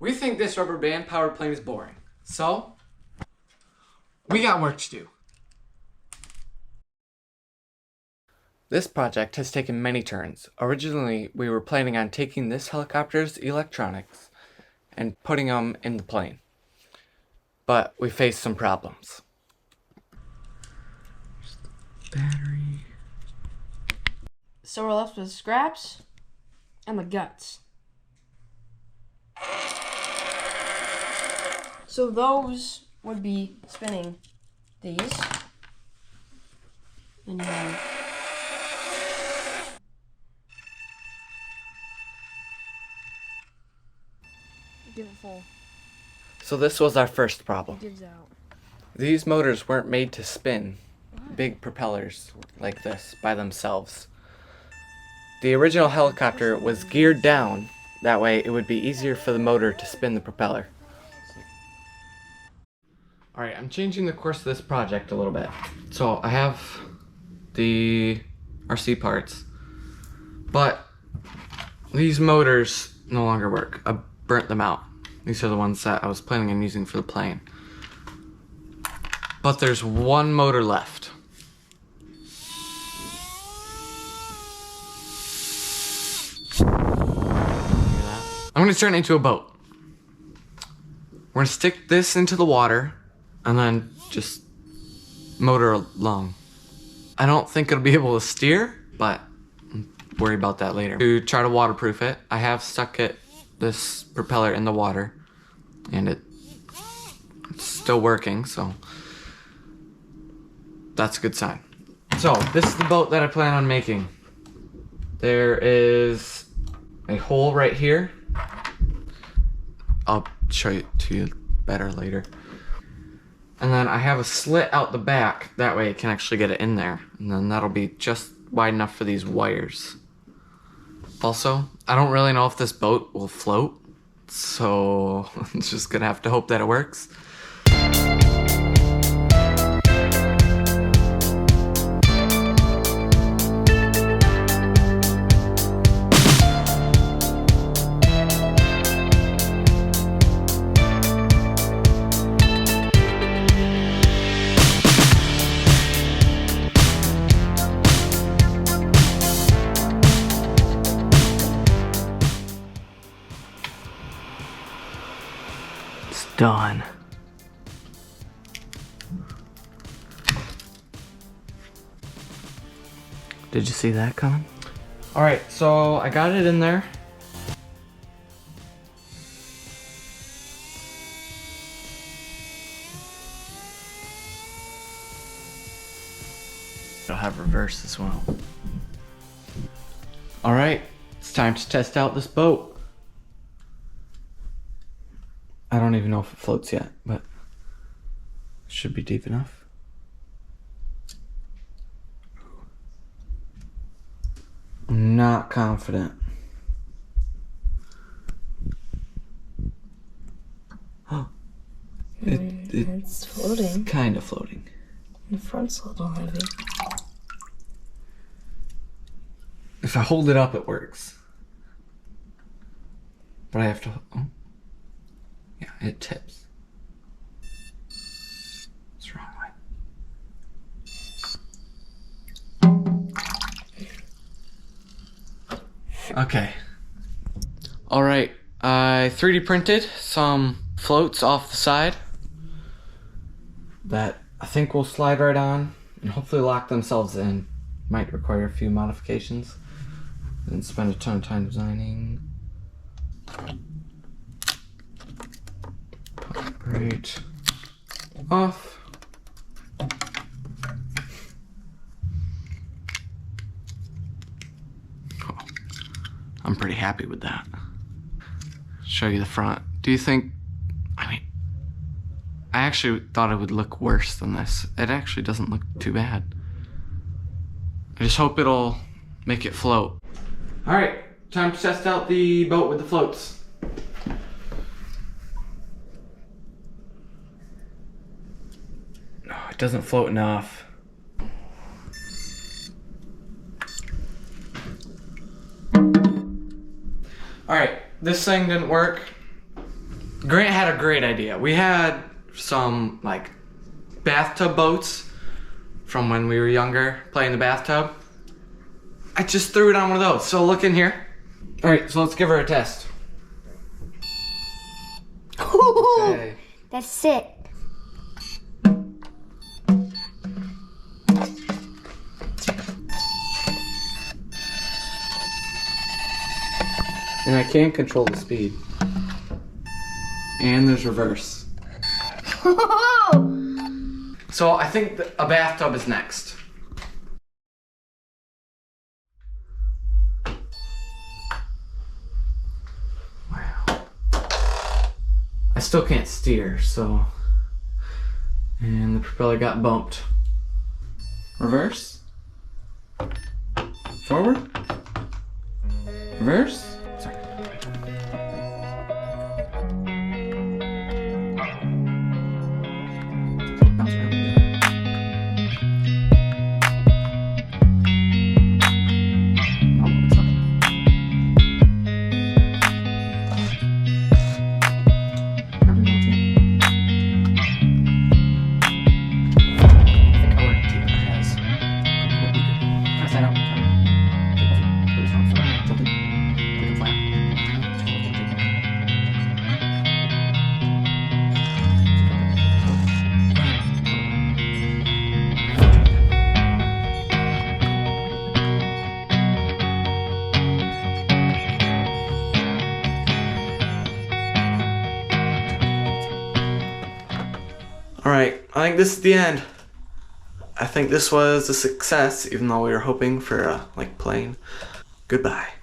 We think this rubber band powered plane is boring. So, we got work to do. This project has taken many turns. Originally, we were planning on taking this helicopter's electronics and putting them in the plane. But we faced some problems. Battery. So we're left with scraps and the guts. So those would be spinning these. And you have give it full. So this was our first problem. It gives out. These motors weren't made to spin big propellers like this by themselves. The original helicopter was geared down, that way it would be easier for the motor to spin the propeller. Alright, I'm changing the course of this project a little bit. So I have the RC parts, but these motors no longer work. I burnt them out. These are the ones that I was planning on using for the plane. But there's one motor left. I'm gonna turn it into a boat. We're gonna stick this into the water and then just motor along. I don't think it'll be able to steer, but I'll worry about that later. To try to waterproof it, I have stuck this propeller in the water, and it's still working, so that's a good sign. So this is the boat that I plan on making. There is a hole right here. I'll show it to you better later. And then I have a slit out the back, that way it can actually get it in there. And then that'll be just wide enough for these wires. Also, I don't really know if this boat will float, so I'm just gonna have to hope that it works. Done. Did you see that coming? Alright, so I got it in there. It'll have reverse as well. Alright, it's time to test out this boat. I don't even know if it floats yet, but it should be deep enough. I'm not confident. Oh, it's floating. Kind of floating. The front's a little heavy. If I hold it up, it works. But I have to. Oh. Yeah, it tips. It's the wrong way. Okay. Alright, I 3D printed some floats off the side that I think will slide right on and hopefully lock themselves in. Might require a few modifications. Didn't spend a ton of time designing. Right off. Oh, I'm pretty happy with that. Show you the front. Do you think, I actually thought it would look worse than this. It actually doesn't look too bad. I just hope it'll make it float. Alright, time to test out the boat with the floats. It doesn't float enough. Alright, this thing didn't work. Grant had a great idea. We had some like bathtub boats from when we were younger, playing the bathtub. I just threw it on one of those. So look in here. All right, so let's give her a test. Okay. That's sick. And I can control the speed. And there's reverse. So I think a bathtub is next. Wow. I still can't steer, so. And the propeller got bumped. Reverse. Forward. Reverse. Sorry. Bounce around a bit. Oh, it's up. Probably won't see. I think our taper has what we did. Press that out. Put this on flat. Tilt it. Put it flat. Alright, I think this is the end. I think this was a success, even though we were hoping for a like plane. Goodbye.